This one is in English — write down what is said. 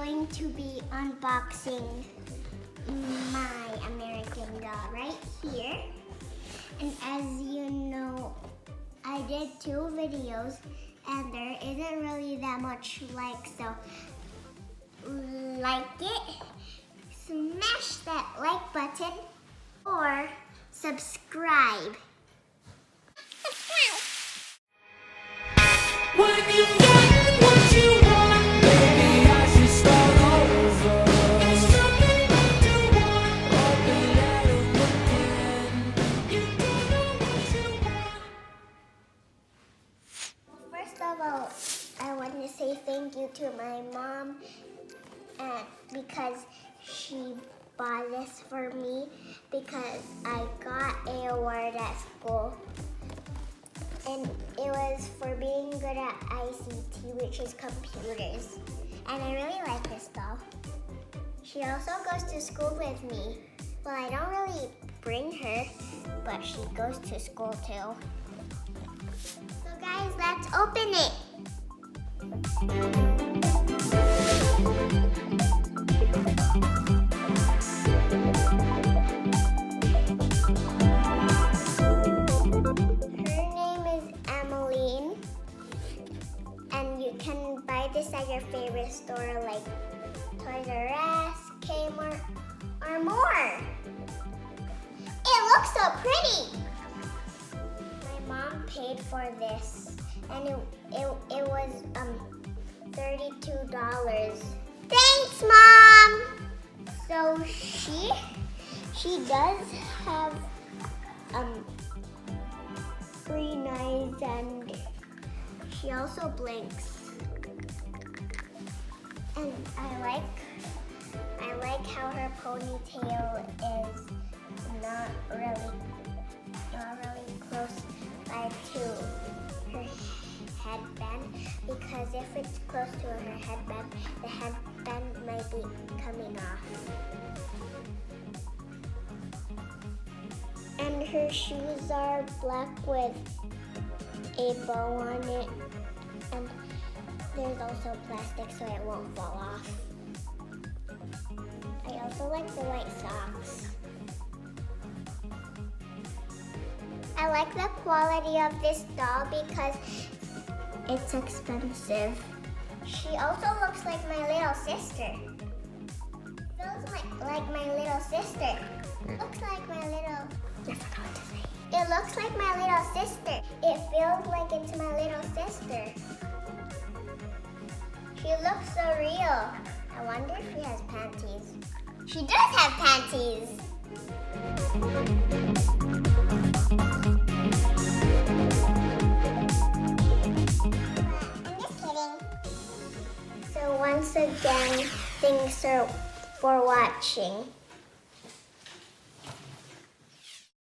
going to be unboxing my American Doll right here. And as you know, I did 2 videos and there isn't really that much likes, so like it, smash that like button, or subscribe. When you get what you want, baby, I should start over. There's nothing left to want, open it up again. You don't know what you want. First of all, I want to say thank you to my mom because she bought this for me because I got an award at school. And it was for being good at ICT, which is computers. And I really like this doll. She also goes to school with me. Well, I don't really bring her, but she goes to school too. So guys, let's open it. You can buy this at your favorite store like Toys R Us, Kmart, or more. It looks so pretty. My mom paid for this and it was $32. Thanks, Mom! So she does have green eyes and she also blinks. And I like how her ponytail is not really close by to her headband, because if it's close to her headband, the headband might be coming off. And her shoes are black with a bow on it, and there's also plastic so it won't fall off. I also like the white socks. I like the quality of this doll because it's expensive. She also looks like my little sister. Feels like my little sister. Looks like my little... I forgot what to say. It looks like my little sister. It feels like it's my little sister. She looks so real. I wonder if she has panties. She does have panties. I'm just kidding. So once again, thanks for watching.